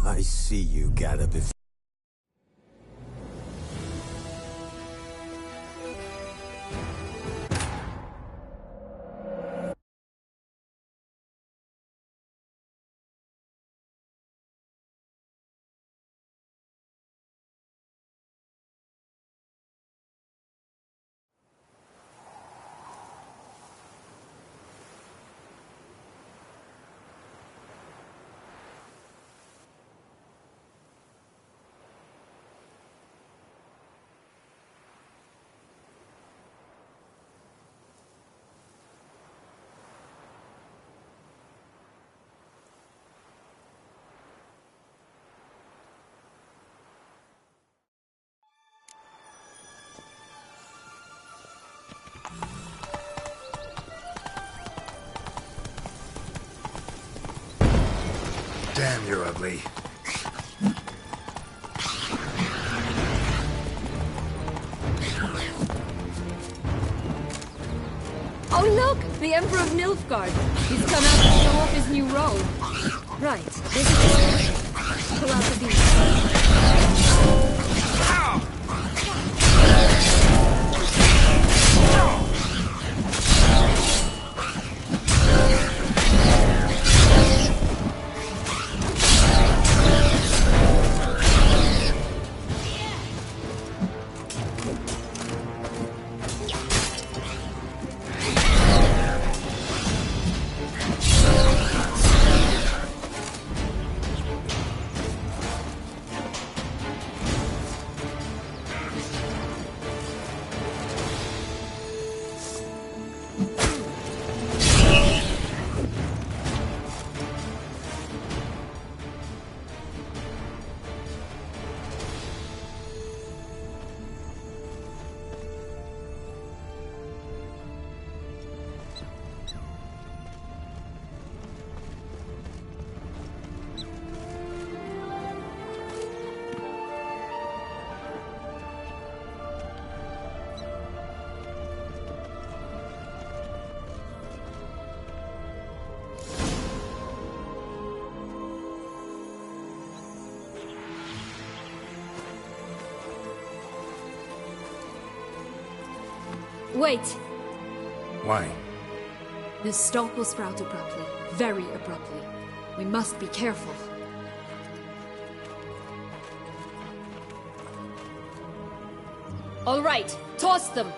I see you gotta be... Damn, you're ugly. Oh look! The Emperor of Nilfgaard! He's come out to show off his new robe. Right, this is it. Pull out the beast. Wait! Why? The stalk will sprout abruptly. Very abruptly. We must be careful. All right, toss them!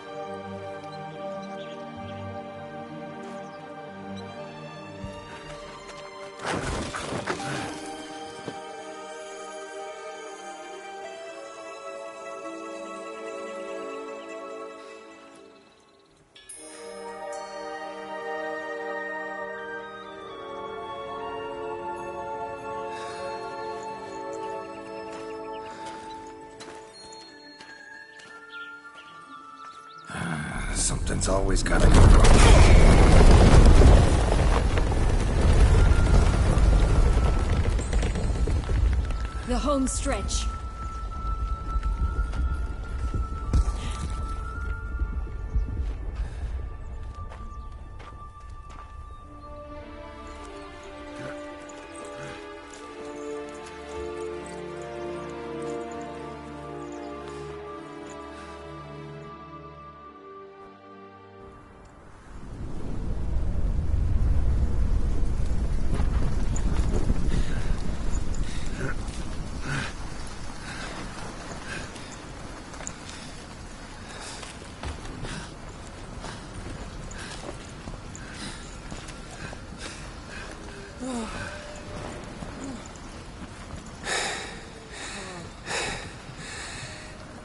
Something's always gotta go wrong. The home stretch.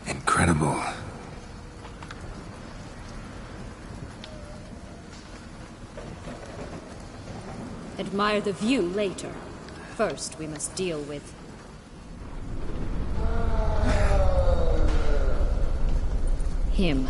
Incredible. Admire the view later. First, we must deal with... him.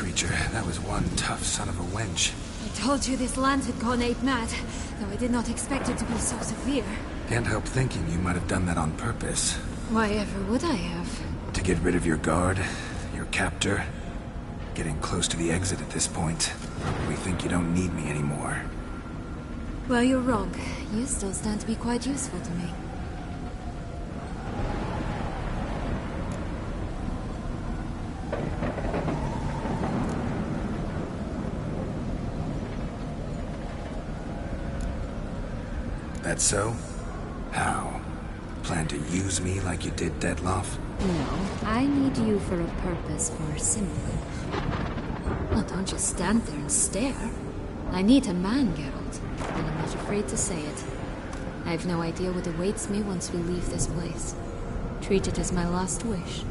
creature. That was one tough son of a wench. I told you this land had gone ape mad, though I did not expect it to be so severe. Can't help thinking you might have done that on purpose. Why ever would I have? To get rid of your guard, your captor. Getting close to the exit at this point. We think you don't need me anymore. Well, you're wrong. You still stand to be quite useful to me. That so? How? Plan to use me like you did Detloff? No, I need you for a purpose far simpler. Well, don't just stand there and stare. I need a man, Geralt, and I'm not afraid to say it. I have no idea what awaits me once we leave this place. Treat it as my last wish.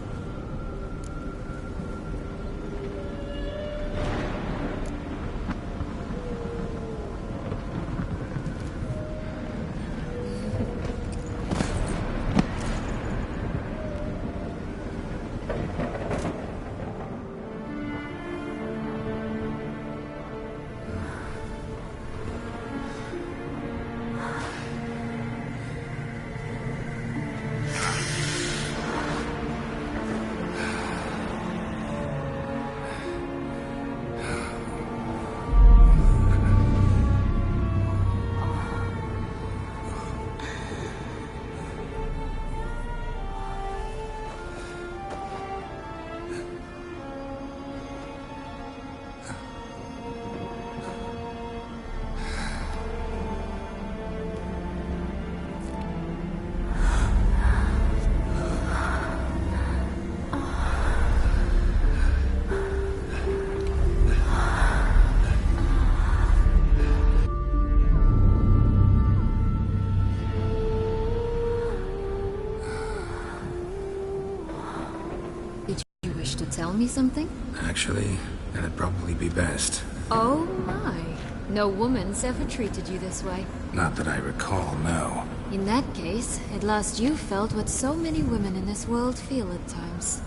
To tell me something? Actually, that'd probably be best. Oh my. No woman's ever treated you this way. Not that I recall, no. In that case, at last you felt what so many women in this world feel at times.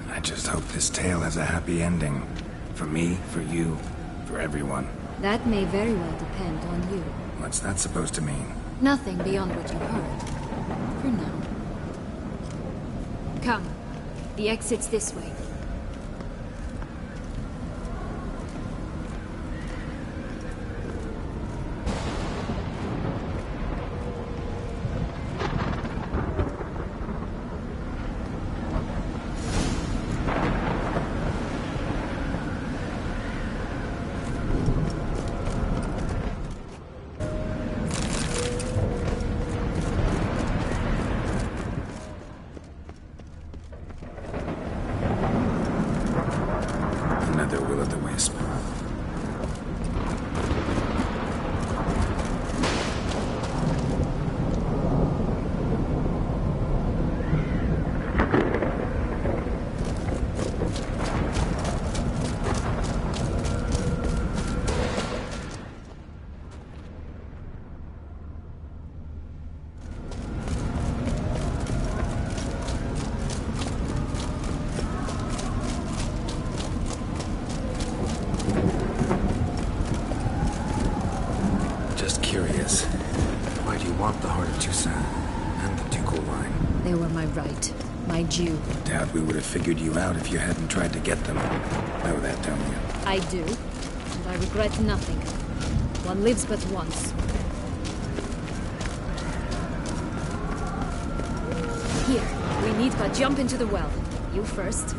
I just hope this tale has a happy ending. For me, for you, for everyone. That may very well depend on you. What's that supposed to mean? Nothing beyond what you heard. For now. Come. The exit's this way. Another will-o'-the-wisp. Curious. Why do you want the Heart of Toussaint and the Ducal line? They were my right. My due. Doubt we would have figured you out if you hadn't tried to get them. Know that, don't you? I do. And I regret nothing. One lives but once. Here. We need but jump into the well. You first.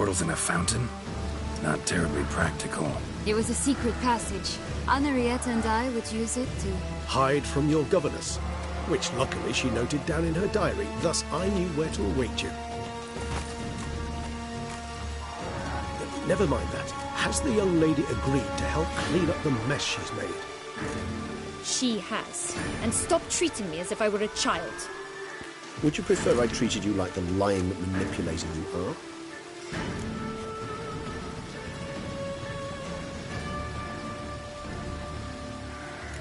portals in a fountain? Not terribly practical. It was a secret passage. Henrietta and I would use it to... hide from your governess, which luckily she noted down in her diary, thus I knew where to await you. Never mind that. Has the young lady agreed to help clean up the mess she's made? She has. And stop treating me as if I were a child. Would you prefer I treated you like the lying manipulator you are?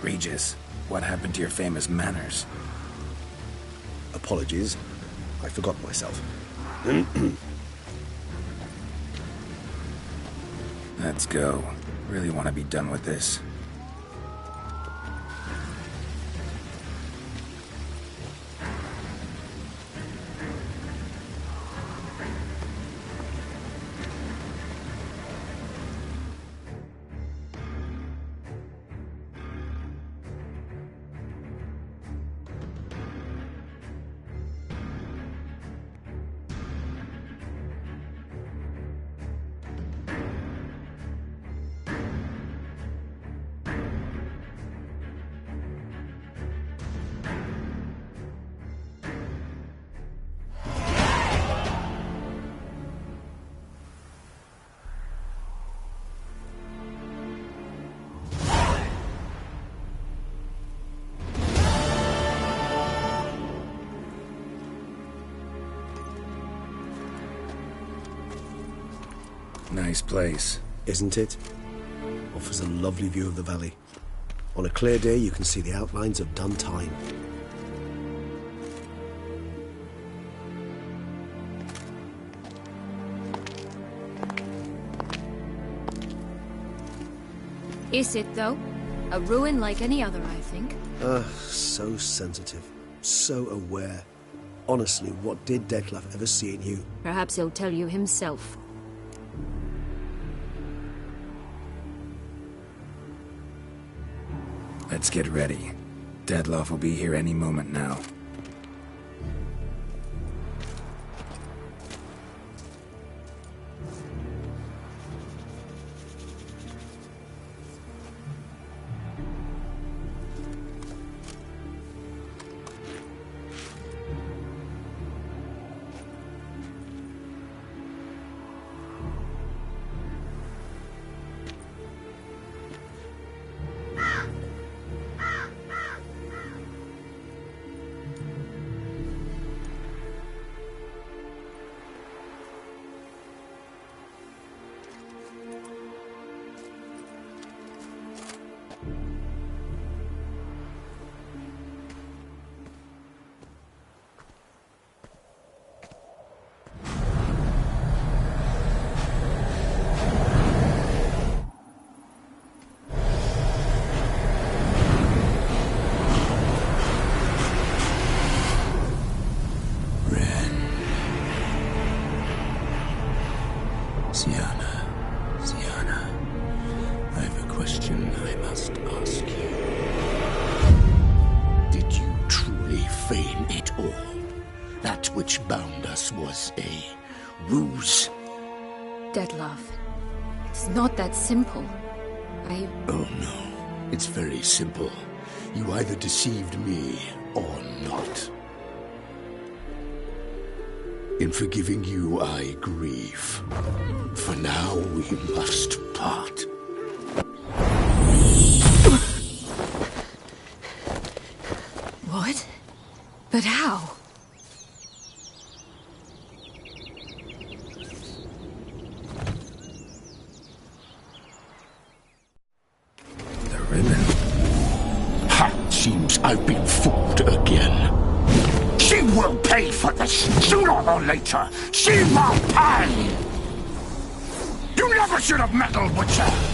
Regis, what happened to your famous manners? Apologies. I forgot myself. Let's go. Really want to be done with this. Nice place. Isn't it? Offers a lovely view of the valley. On a clear day, you can see the outlines of done time. Is it, though? A ruin like any other, I think. So sensitive. So aware. Honestly, what did Detlef ever see in you? Perhaps he'll tell you himself. Let's get ready. Detlef will be here any moment now. Sienna, I have a question I must ask you. Did you truly feign it all? That which bound us was a ruse? Detlef, it's not that simple. Oh no, it's very simple. You either deceived me or not. In forgiving you, I grieve. For now, we must part. What? But how? The ribbon. Ha! Seems I've been fooled again. She will pay for this, sooner or later. She will pay! You never should have meddled with her!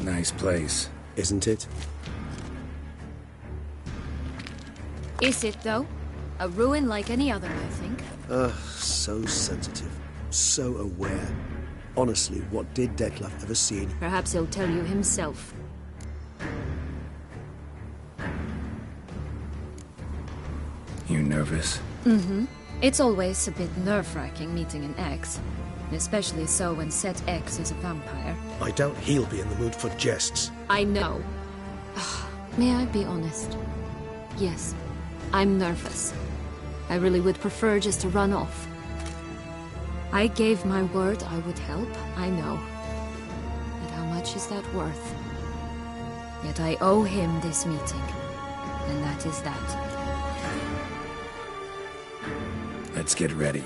Nice place. Isn't it? Is it, though? A ruin like any other, I think. So sensitive. So aware. Honestly, what did Detlef ever see in... Perhaps he'll tell you himself. You nervous? Mm-hmm. It's always a bit nerve-wracking meeting an ex. Especially so when said ex is a vampire. I doubt he'll be in the mood for jests. I know. May I be honest? Yes, I'm nervous. I really would prefer just to run off. I gave my word I would help, I know. But how much is that worth? Yet I owe him this meeting. And that is that. Let's get ready.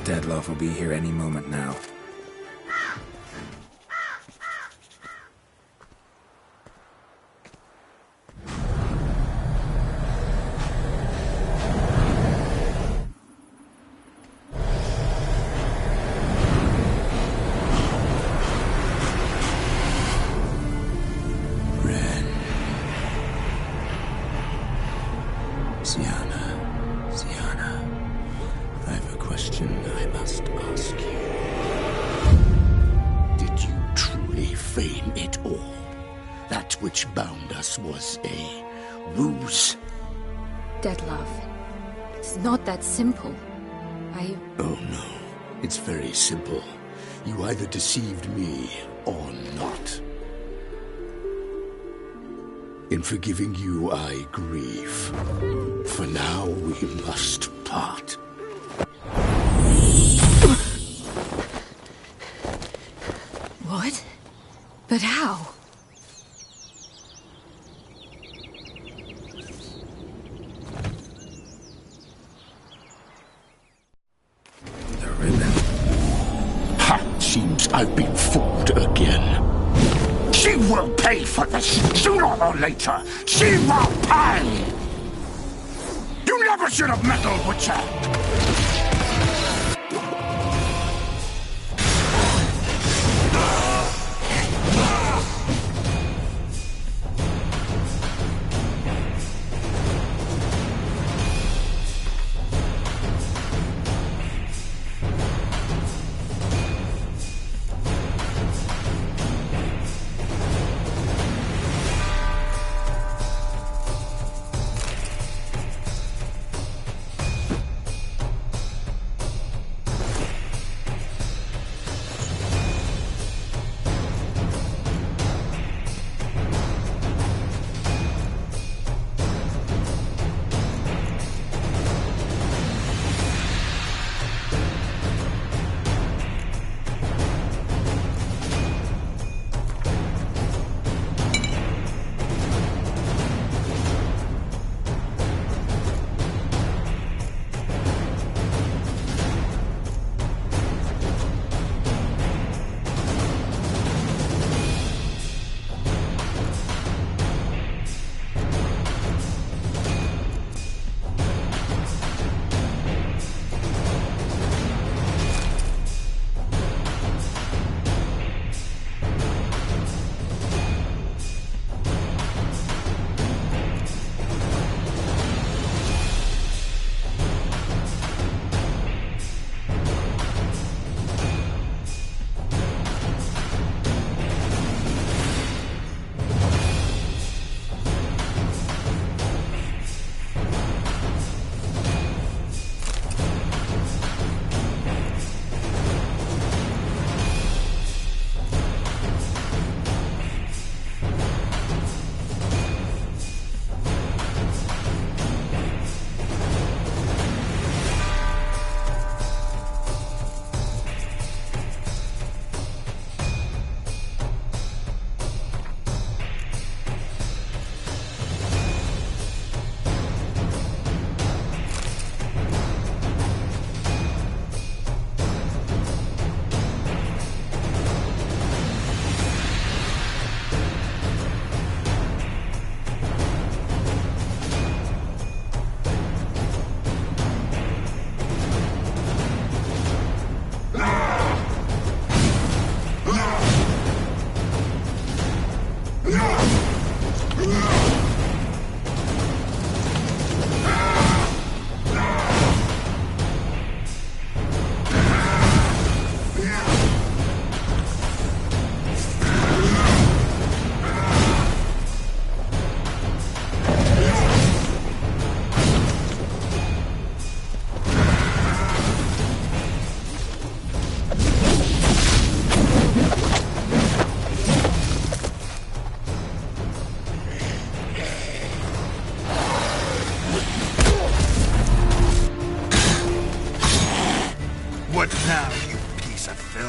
Detlef will be here any moment now. Sienna, I have a question I must ask you. Did you truly feign it all? That which bound us was a ruse? Detlef, it's not that simple. Oh no, it's very simple. You either deceived me or not. In forgiving you, I grieve. For now, we must part. What? But how? The ribbon. Ha! Seems I've been fooled again. She will pay for this, sooner or later. She will pay! You never should have meddled with her!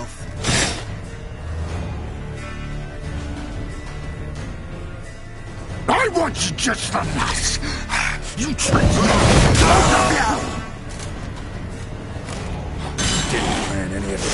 yourself. I want you just the last. You traitor! Both of you! Didn't plan any of this.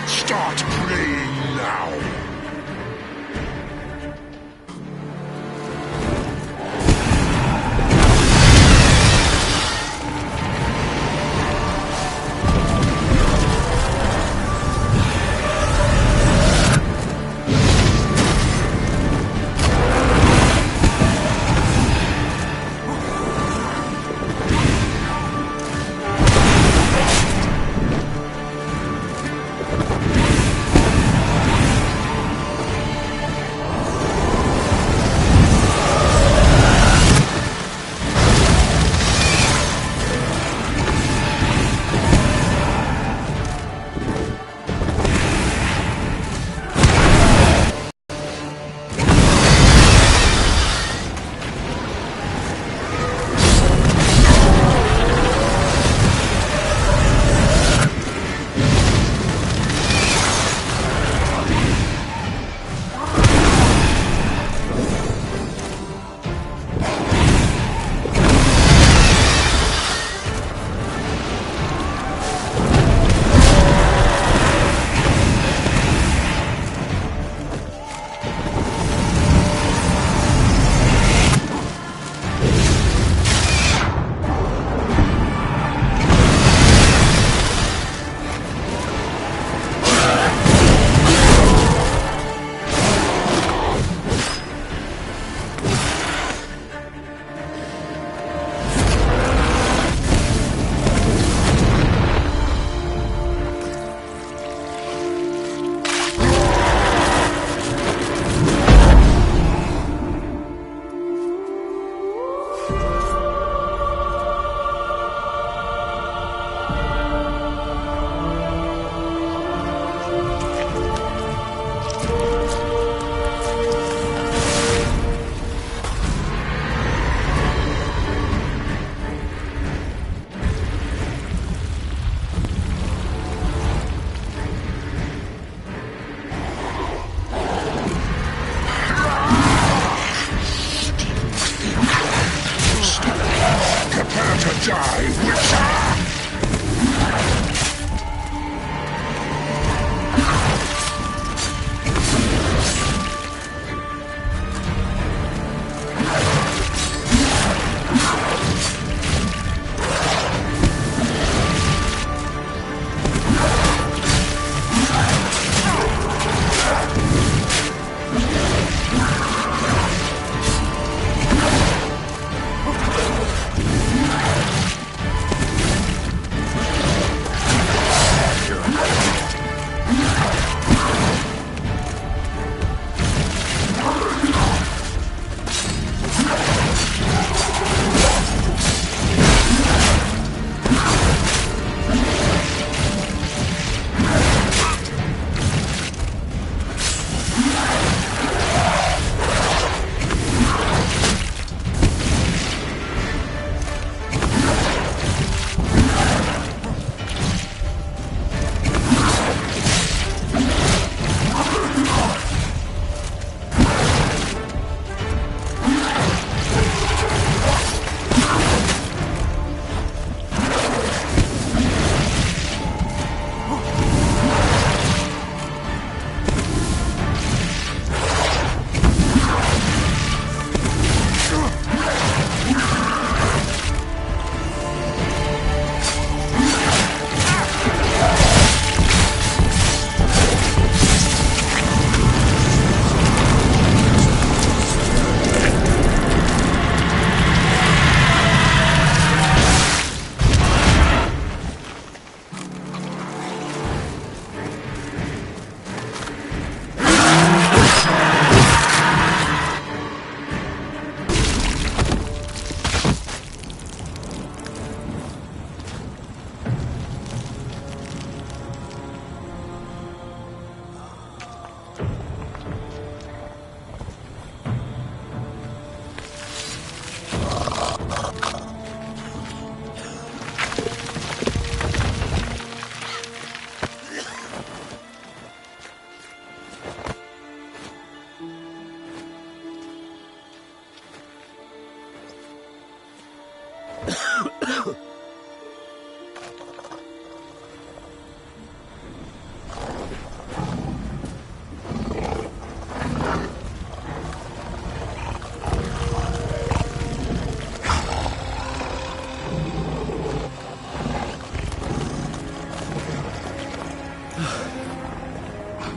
Start praying now!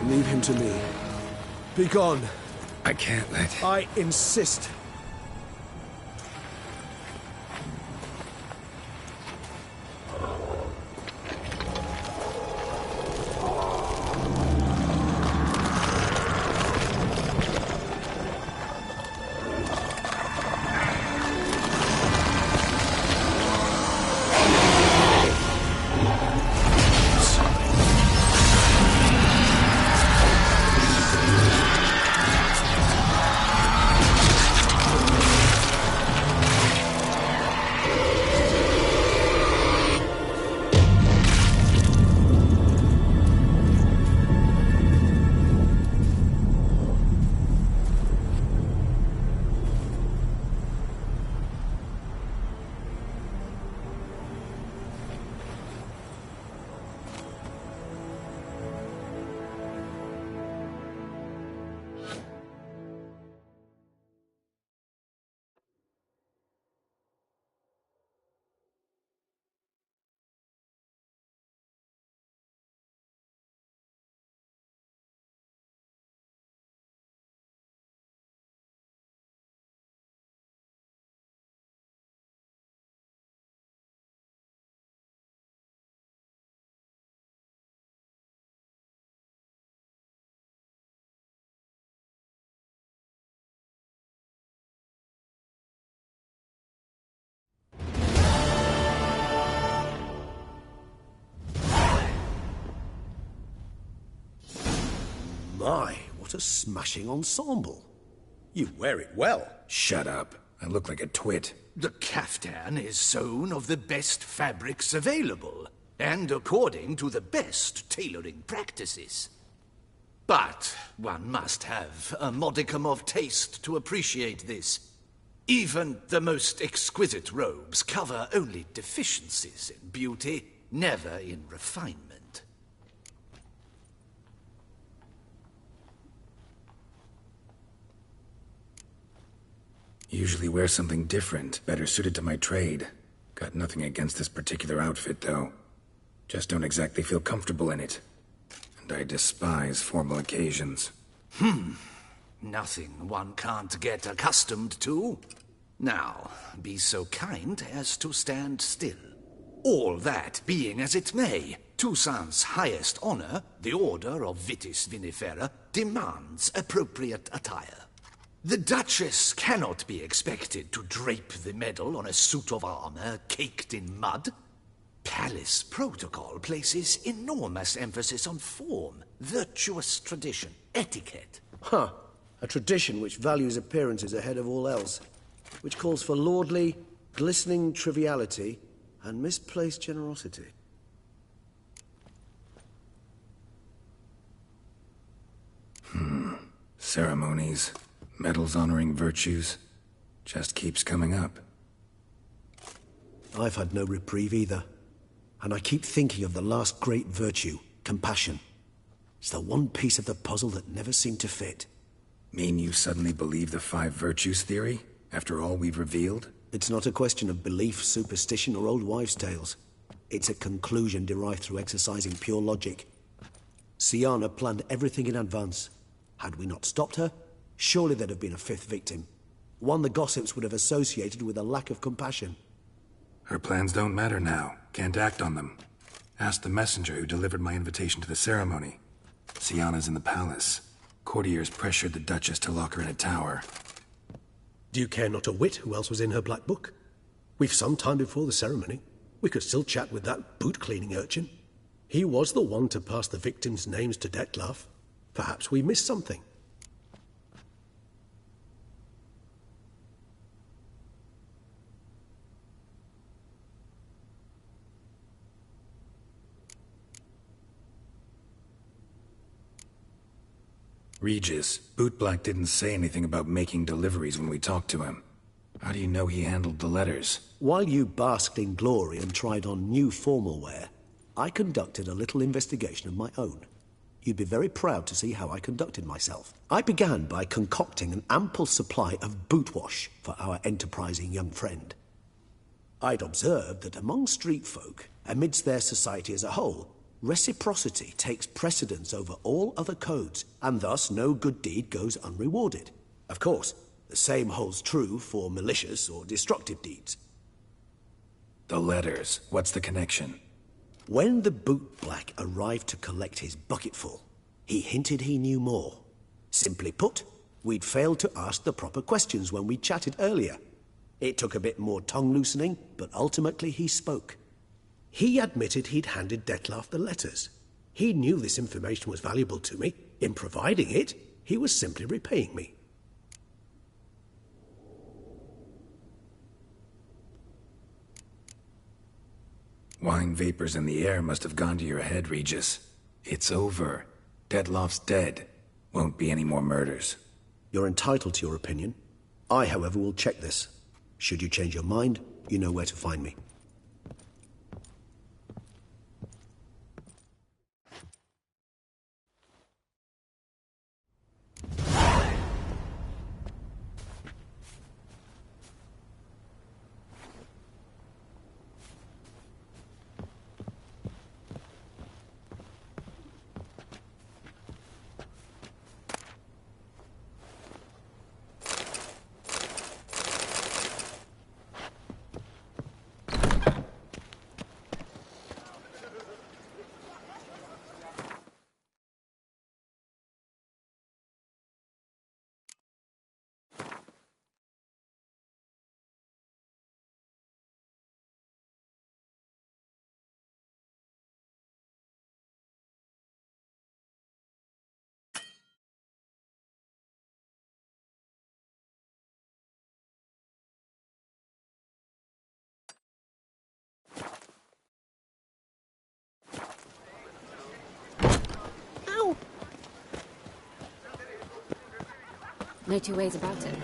Leave him to me. Be gone. I can't let... I insist. My, what a smashing ensemble. You wear it well. Shut up. I look like a twit. The caftan is sewn of the best fabrics available, and according to the best tailoring practices. But one must have a modicum of taste to appreciate this. Even the most exquisite robes cover only deficiencies in beauty, never in refinement. Usually wear something different, better suited to my trade. Got nothing against this particular outfit, though. Just don't exactly feel comfortable in it. And I despise formal occasions. Nothing one can't get accustomed to. Now, be so kind as to stand still. All that being as it may, Toussaint's highest honor, the Order of Vitis Vinifera, demands appropriate attire. The Duchess cannot be expected to drape the medal on a suit of armor caked in mud. Palace protocol places enormous emphasis on form, virtuous tradition, etiquette. Huh. A tradition which values appearances ahead of all else. Which calls for lordly, glistening triviality and misplaced generosity. Ceremonies, medals honoring virtues, just keeps coming up. I've had no reprieve either. And I keep thinking of the last great virtue, compassion. It's the one piece of the puzzle that never seemed to fit. Mean you suddenly believe the 5 virtues theory, after all we've revealed? It's not a question of belief, superstition, or old wives' tales. It's a conclusion derived through exercising pure logic. Siana planned everything in advance. Had we not stopped her, surely there'd have been a 5th victim. One the gossips would have associated with a lack of compassion. Her plans don't matter now. Can't act on them. Ask the messenger who delivered my invitation to the ceremony. Siana's in the palace. Courtiers pressured the Duchess to lock her in a tower. Do you care not a whit who else was in her black book? We've some time before the ceremony. We could still chat with that boot-cleaning urchin. He was the one to pass the victims' names to Dettlaff. Perhaps we missed something. Regis, Bootblack didn't say anything about making deliveries when we talked to him. How do you know he handled the letters? While you basked in glory and tried on new formal wear, I conducted a little investigation of my own. You'd be very proud to see how I conducted myself. I began by concocting an ample supply of boot wash for our enterprising young friend. I'd observed that among street folk, amidst their society as a whole, Reciprocity takes precedence over all other codes, and thus no good deed goes unrewarded. Of course, the same holds true for malicious or destructive deeds. The letters, what's the connection? When the bootblack arrived to collect his bucketful, he hinted he knew more. Simply put, we'd failed to ask the proper questions when we chatted earlier. It took a bit more tongue-loosening, but ultimately he spoke. He admitted he'd handed Dettlaff the letters. He knew this information was valuable to me. In providing it, he was simply repaying me. Wine vapors in the air must have gone to your head, Regis. It's over. Dettlaff's dead. Won't be any more murders. You're entitled to your opinion. I, however, will check this. Should you change your mind, you know where to find me. No two ways about it.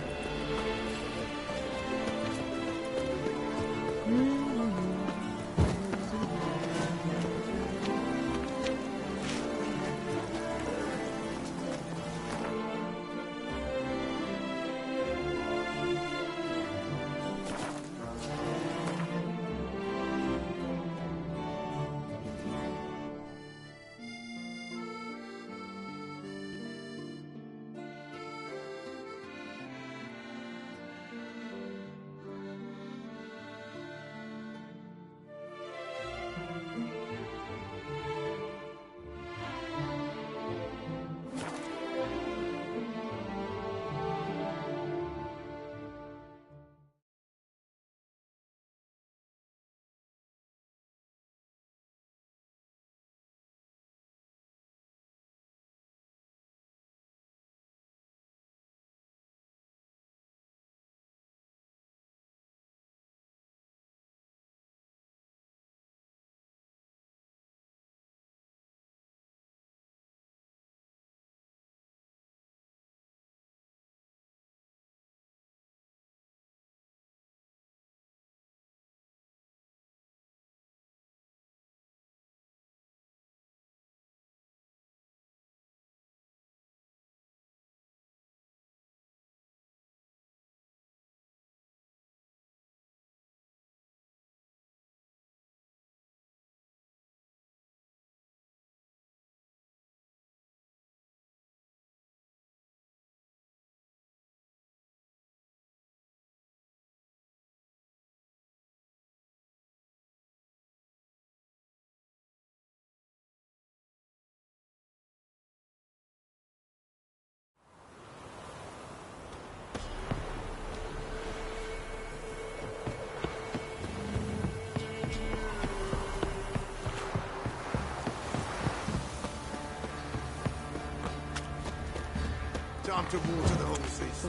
Time to water the horses.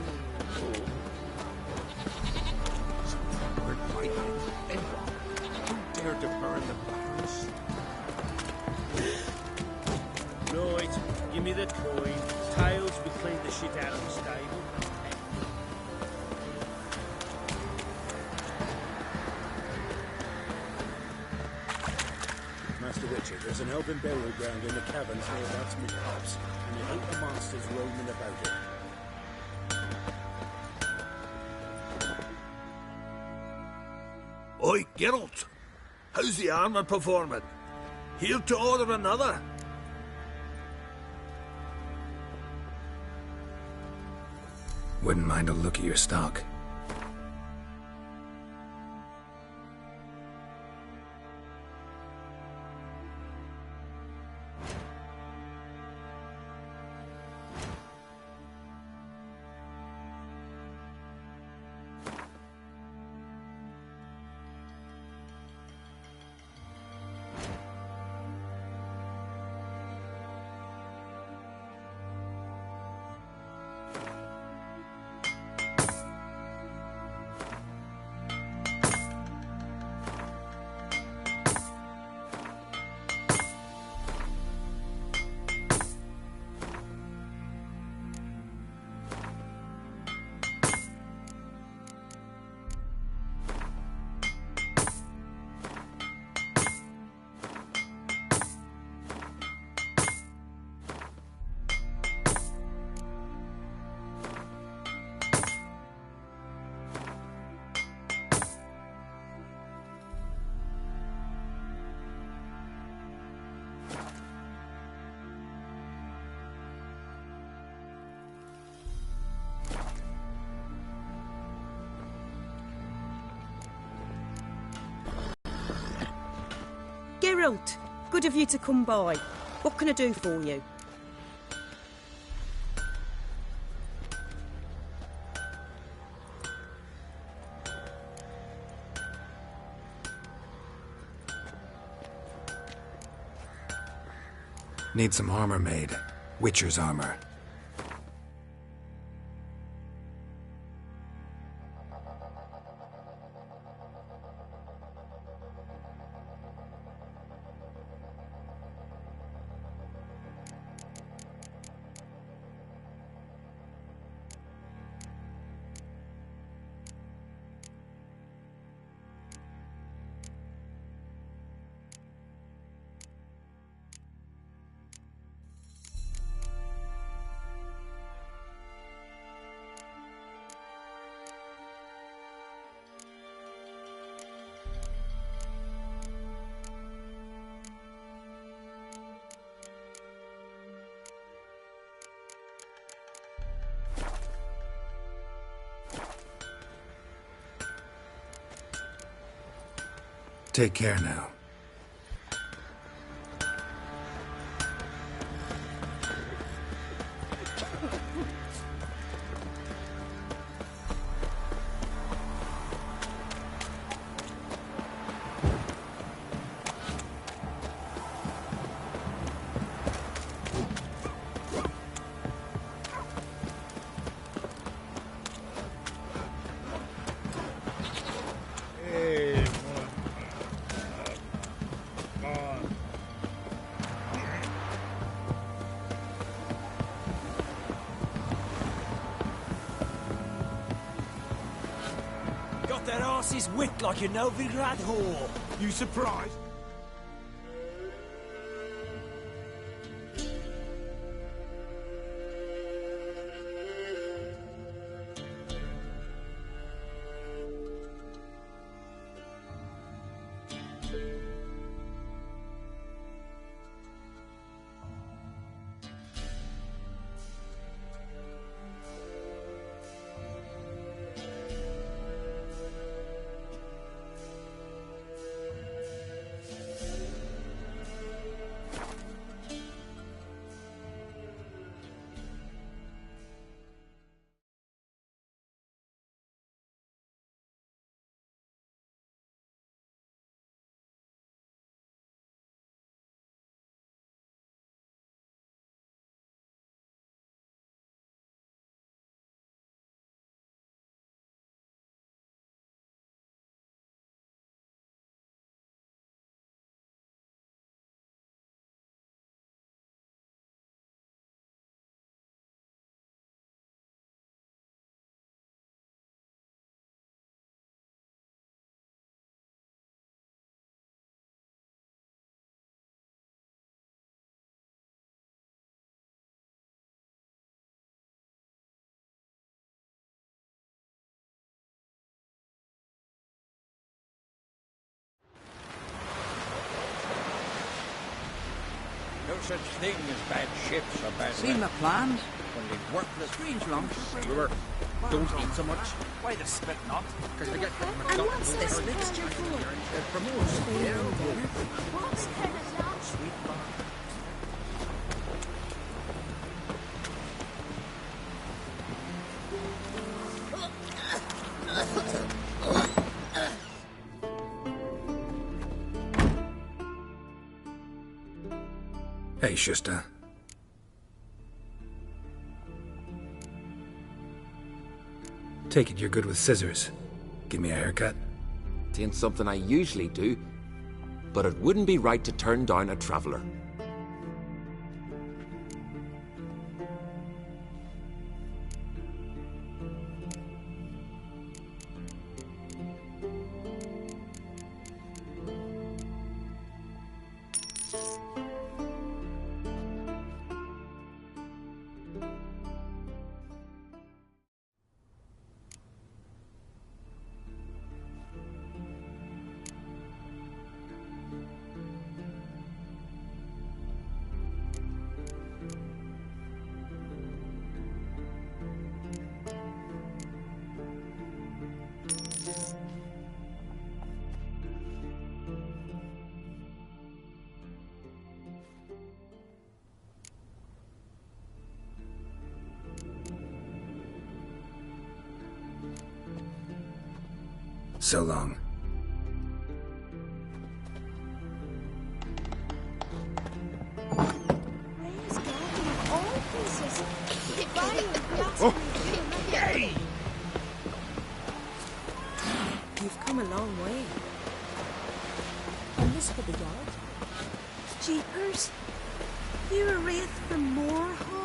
Word fight. Anyone who dared to burn the barns? Right, give me the coin. Tails, we clean the shit out of the stable. Master Richard, there's an elven burial ground in the caverns near Smith House, and you hate the monsters roaming about it. Oi, Geralt! How's the armor performing? Here to order another. Wouldn't mind a look at your stock. Geralt, good of you to come by. What can I do for you? Need some armor made. Witcher's armor. Take care now. That arse is whipped like a Novigrad whore. You surprised? no such thing as bad ships or bad Seen the plans? Only worthless Strange lumps. sailor. Don't eat so much. Why the spit not? Because they get And what's this mixture for? It promotes What's sweet bar. Hey, Schuster. Take it you're good with scissors. Give me a haircut. It ain't something I usually do, but it wouldn't be right to turn down a traveller. So long. You've come a long way. And this for the yard? Jeepers! You're a wraith from Moorhog?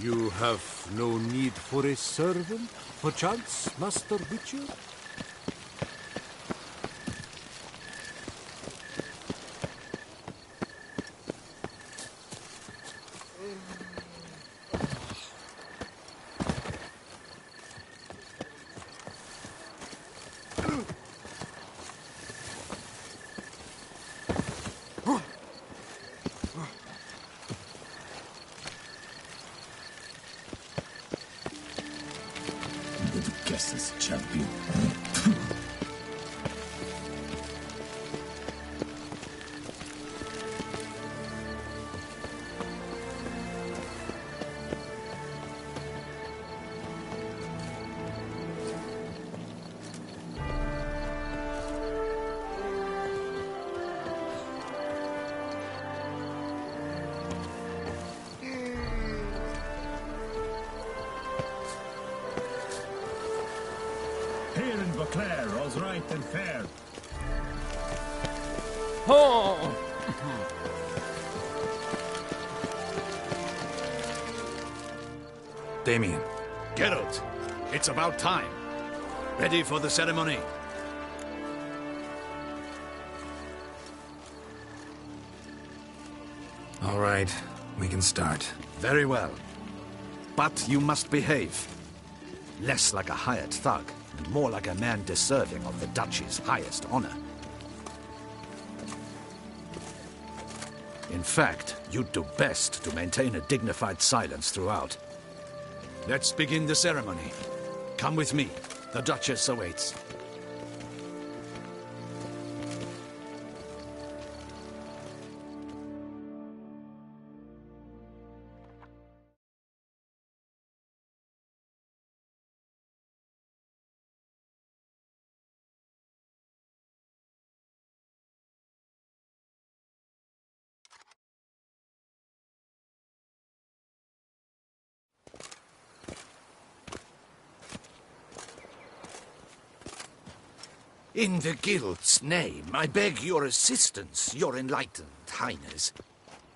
You have no need for a servant, perchance, Master Witcher? Guess this champion. Beauclair, all's right and fair. Oh! Damien. Geralt, it's about time. Ready for the ceremony? All right, we can start. Very well. But you must behave. Less like a hired thug, and more like a man deserving of the Duchy's highest honor. In fact, you'd do best to maintain a dignified silence throughout. Let's begin the ceremony. Come with me. The Duchess awaits. In the Guild's name, I beg your assistance, your enlightened highness.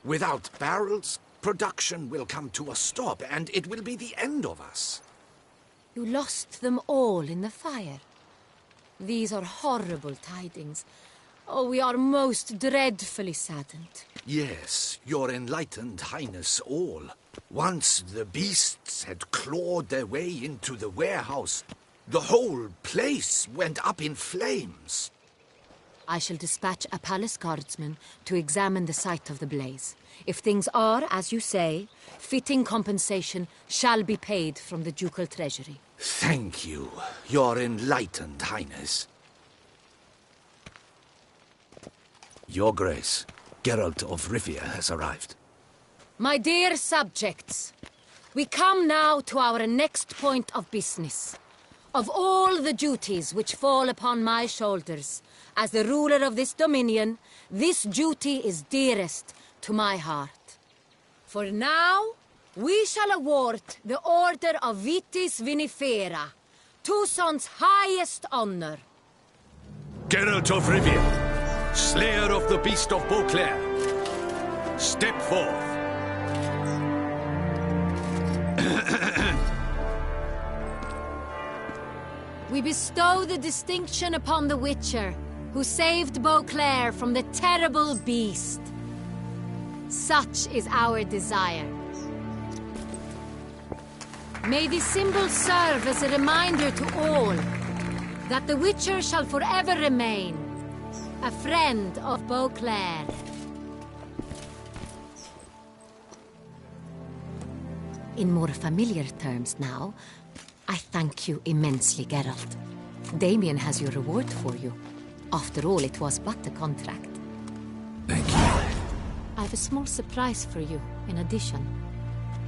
Without barrels, production will come to a stop, and it will be the end of us. You lost them all in the fire. These are horrible tidings. Oh, we are most dreadfully saddened. Yes, your enlightened highness all. Once the beasts had clawed their way into the warehouse, the whole place went up in flames. I shall dispatch a palace guardsman to examine the site of the blaze. If things are, as you say, fitting compensation shall be paid from the ducal treasury. Thank you, your enlightened highness. Your Grace, Geralt of Rivia has arrived. My dear subjects, we come now to our next point of business. Of all the duties which fall upon my shoulders, as the ruler of this dominion, this duty is dearest to my heart. For now, we shall award the Order of Vitis Vinifera, Tucson's highest honor. Geralt of Rivia, slayer of the beast of Beauclair, step forth. We bestow the distinction upon the Witcher, who saved Beauclair from the terrible beast. Such is our desire. May this symbol serve as a reminder to all that the Witcher shall forever remain a friend of Beauclair. In more familiar terms now, I thank you immensely, Geralt. Damien has your reward for you. After all, it was but a contract. Thank you. I have a small surprise for you, in addition.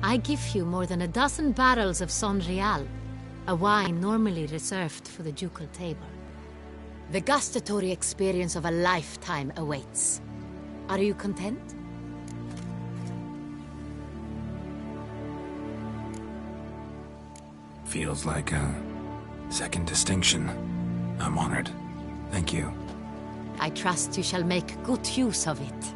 I give you more than a dozen barrels of Son Real, a wine normally reserved for the ducal table. The gustatory experience of a lifetime awaits. Are you content? Feels like a second distinction. I'm honored. Thank you. I trust you shall make good use of it.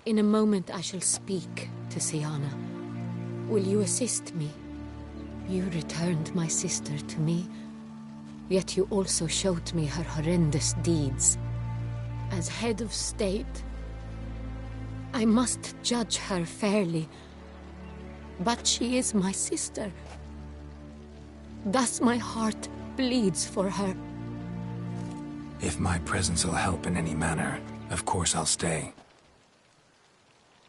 In a moment I shall speak to Siana. Will you assist me? You returned my sister to me, yet you also showed me her horrendous deeds. As head of state, I must judge her fairly. But she is my sister. Thus my heart bleeds for her. If my presence will help in any manner, of course I'll stay.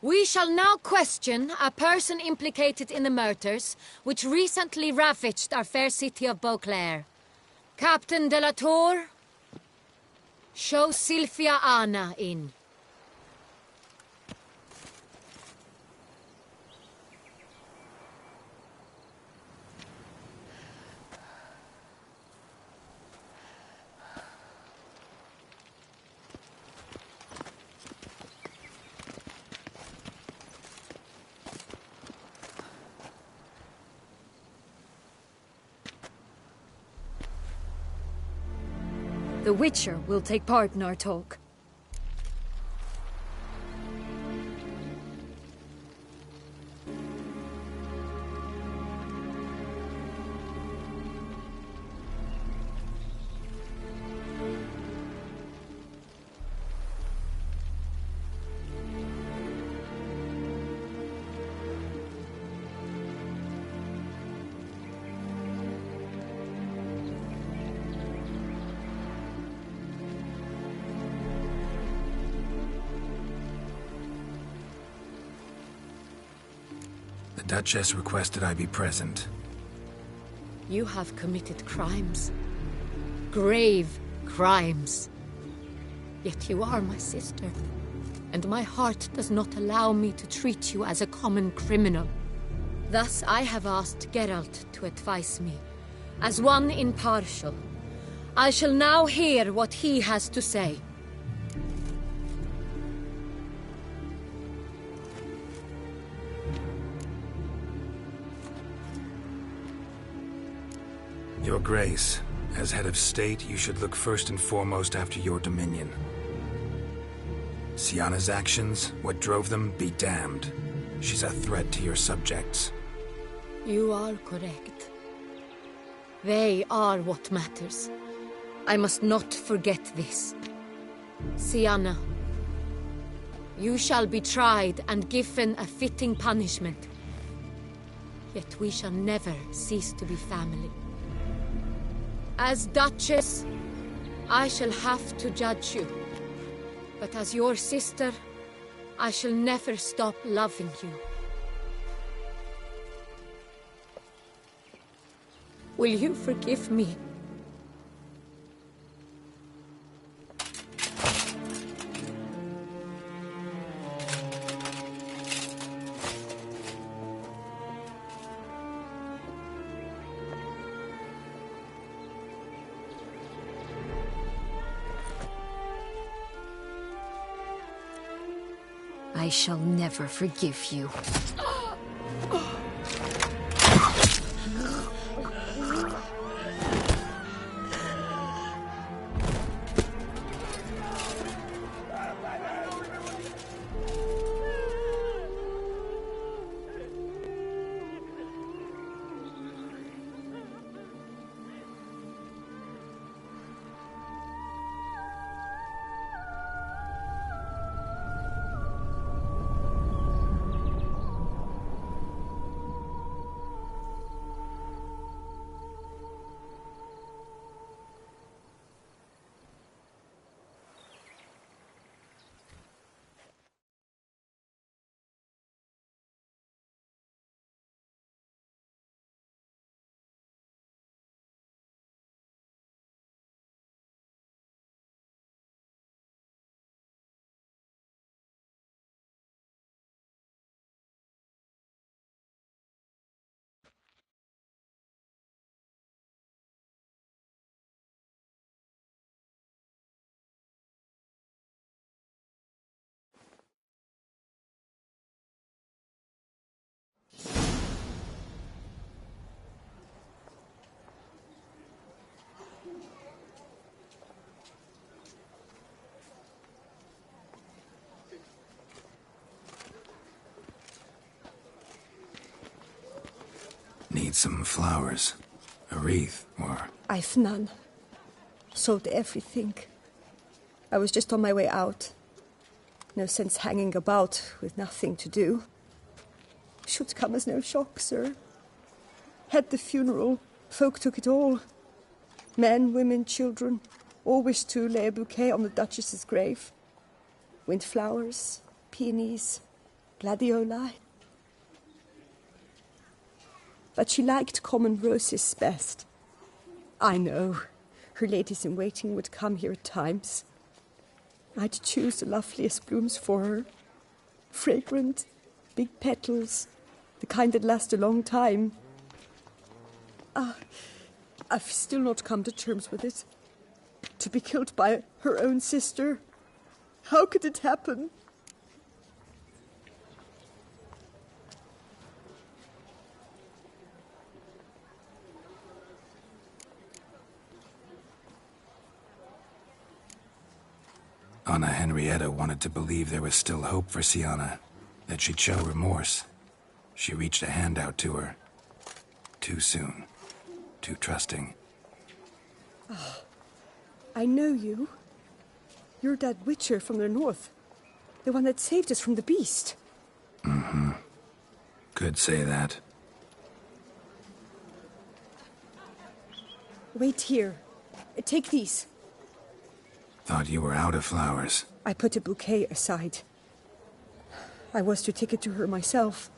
We shall now question a person implicated in the murders which recently ravaged our fair city of Beauclair. Captain de la Tour, show Sylvia Anna in. The Witcher will take part in our talk. The Duchess requested I be present. You have committed crimes. Grave crimes. Yet you are my sister, and my heart does not allow me to treat you as a common criminal. Thus I have asked Geralt to advise me, as one impartial. I shall now hear what he has to say. Your Grace, as head of state, you should look first and foremost after your dominion. Syanna's actions, what drove them, be damned. She's a threat to your subjects. You are correct. They are what matters. I must not forget this. Syanna, you shall be tried and given a fitting punishment. Yet we shall never cease to be family. As Duchess, I shall have to judge you. But as your sister, I shall never stop loving you. Will you forgive me? I shall never forgive you. Need some flowers. A wreath, or... I've none. Sold everything. I was just on my way out. No sense hanging about with nothing to do. Should come as no shock, sir. Had the funeral. Folk took it all. Men, women, children. All wished to lay a bouquet on the Duchess's grave. Windflowers, peonies, gladioli. But she liked common roses best. I know. Her ladies-in-waiting would come here at times. I'd choose the loveliest blooms for her. Fragrant, big petals, the kind that last a long time. I've still not come to terms with it. To be killed by her own sister. How could it happen? Anna Henrietta wanted to believe there was still hope for Sienna, that she'd show remorse. She reached a hand out to her. Too soon. Too trusting. Oh, I know you. You're that witcher from the north. The one that saved us from the beast. Mm-hmm. Could say that. Wait here. Take these. Thought you were out of flowers. I put a bouquet aside. I was to take it to her myself.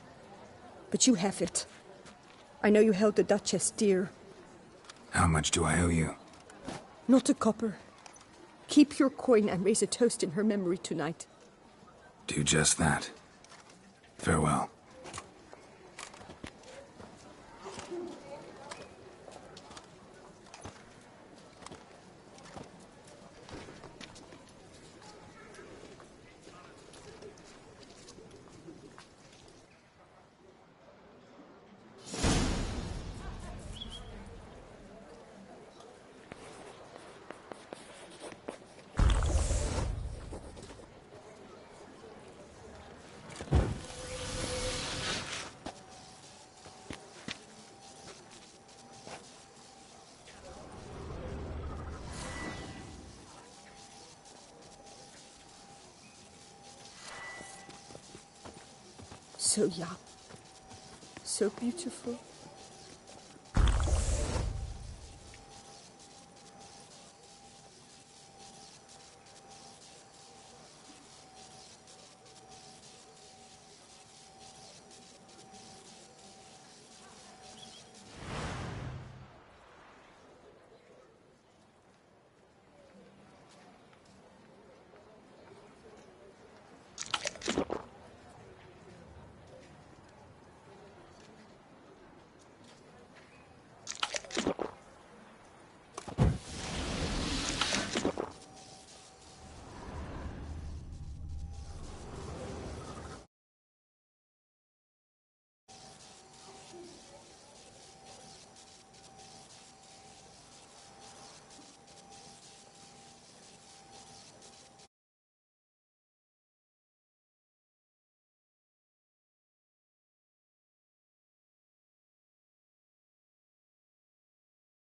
But you have it. I know you held the Duchess dear. How much do I owe you? Not a copper. Keep your coin and raise a toast in her memory tonight. Do just that. Farewell. So young, so beautiful.